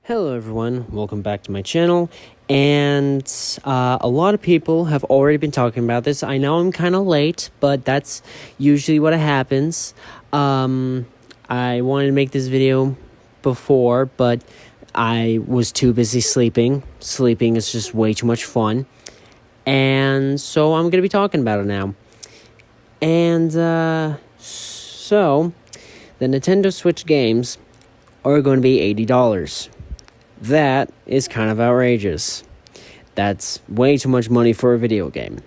Hello everyone, welcome back to my channel, and a lot of people have already been talking about this. I know I'm kind of late, but that's usually what happens. I wanted to make this video before, but I was too busy sleeping. Sleeping is just way too much fun, and so I'm going to be talking about it now. And so, the Nintendo Switch games are going to be $80. That is kind of outrageous. That's way too much money for a video game.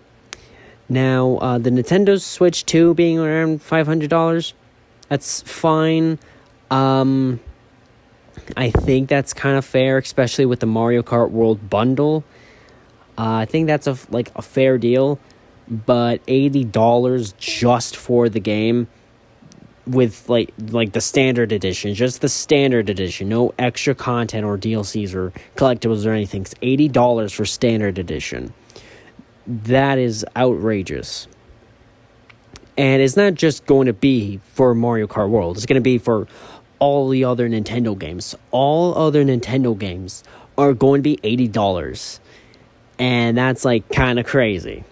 Now, the Nintendo Switch 2 being around $500, that's fine. I think that's kind of fair, especially with the Mario Kart World bundle. I think that's a fair deal, but $80 just for the game with like the standard edition, just the standard edition, no extra content or DLCs or collectibles or anything. It's $80 for standard edition. That is outrageous. And it's not just going to be for Mario Kart World. It's going to be for all the other Nintendo games. All other Nintendo games are going to be $80. And that's kind of crazy,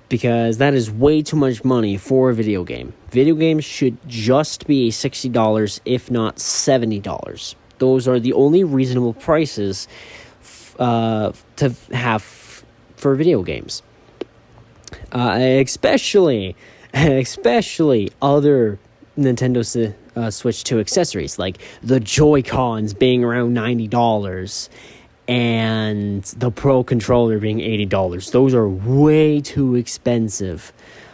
because that is way too much money for a video game. Video games should just be $60, if not $70. Those are the only reasonable prices to have for video games. Especially other Nintendo Switch 2 accessories, like the Joy-Cons being around $90. And the Pro Controller being $80. Those are way too expensive.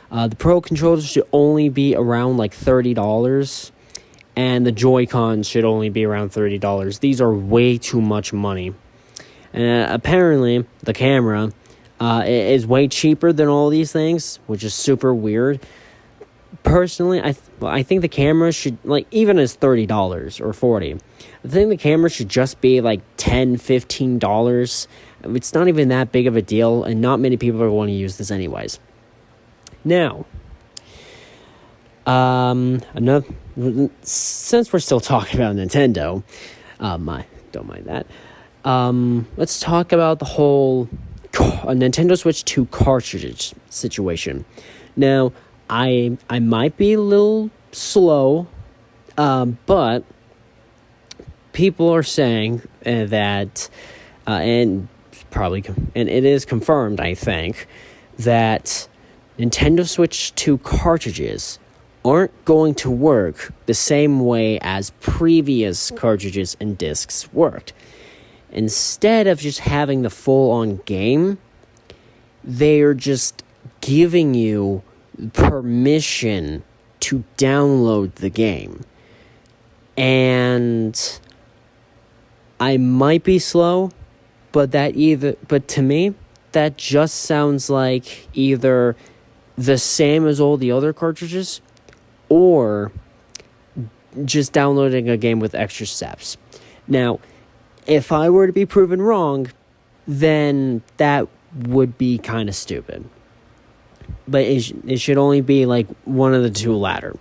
The Pro Controller should only be around $30. And the Joy-Cons should only be around $30. These are way too much money. Apparently, the camera is way cheaper than all these things, which is super weird. Personally, I think the camera should, even as $30 or $40, I think the camera should just be $10, $15. It's not even that big of a deal, and not many people are going to use this anyways. Now, since we're still talking about Nintendo, don't mind that. Let's talk about the whole Nintendo Switch 2 cartridge situation. Now, I might be a little slow, but people are saying that, and it is confirmed, I think, that Nintendo Switch 2 cartridges aren't going to work the same way as previous cartridges and discs worked. Instead of just having the full-on game, they're just giving you permission to download the game. And I might be slow, but to me, that just sounds like either the same as all the other cartridges, or just downloading a game with extra steps. Now, if I were to be proven wrong, then that would be kind of stupid. But it should only be one of the two latter,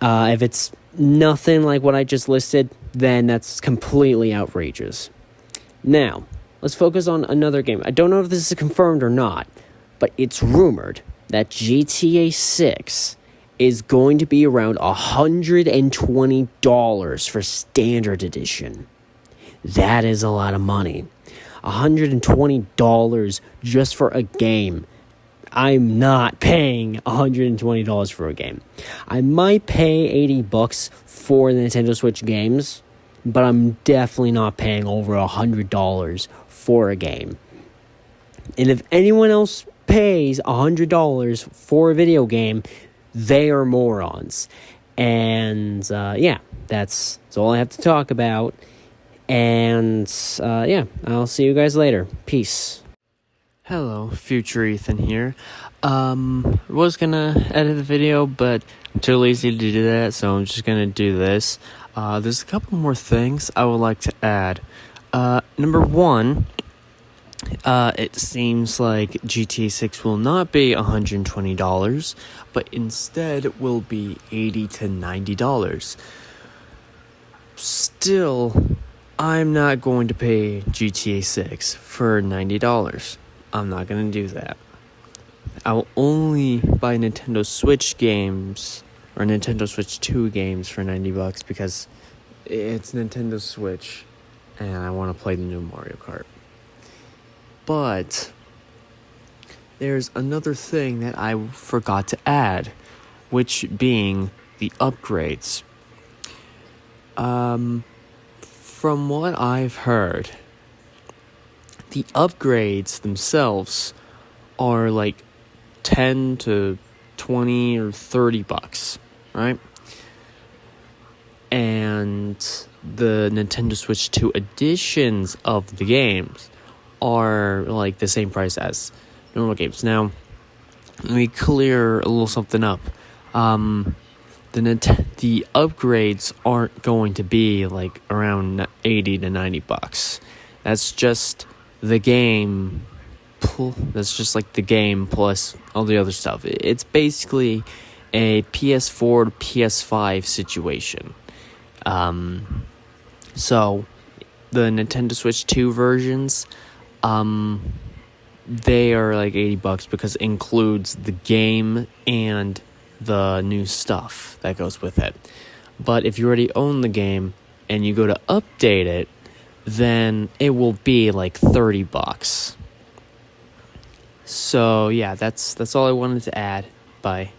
If it's nothing like what I just listed, then that's completely outrageous. Now, let's focus on another game. I don't know if this is confirmed or not, but it's rumored that GTA 6 is going to be around $120 for standard edition. That is a lot of money. $120 just for a game. I'm not paying $120 for a game. I might pay $80 for the Nintendo Switch games, but I'm definitely not paying over $100 for a game. And if anyone else pays $100 for a video game, they are morons. And that's all I have to talk about. And I'll see you guys later. Peace. Hello, Future Ethan here. Was gonna edit the video, but I'm too lazy to do that, so I'm just gonna do this. There's a couple more things I would like to add. Number one, it seems like GTA 6 will not be $120, but instead will be $80 to $90. Still I'm not going to pay GTA 6 for $90. I'm not going to do that. I will only buy Nintendo Switch games or Nintendo Switch 2 games for $90 because it's Nintendo Switch and I want to play the new Mario Kart. But there's another thing that I forgot to add, which being the upgrades. From what I've heard, the upgrades themselves are like 10 to 20 or $30, right? And the Nintendo Switch 2 editions of the games are like the same price as normal games. Now, let me clear a little something up. The upgrades aren't going to be like around $80 to $90. That's just the game. That's just like the game plus all the other stuff. It's basically a PS4 to PS5 situation. So the Nintendo Switch 2 versions, they are like $80 because it includes the game and the new stuff that goes with it. But if you already own the game and you go to update it, then it will be like $30. So yeah, that's all I wanted to add. Bye.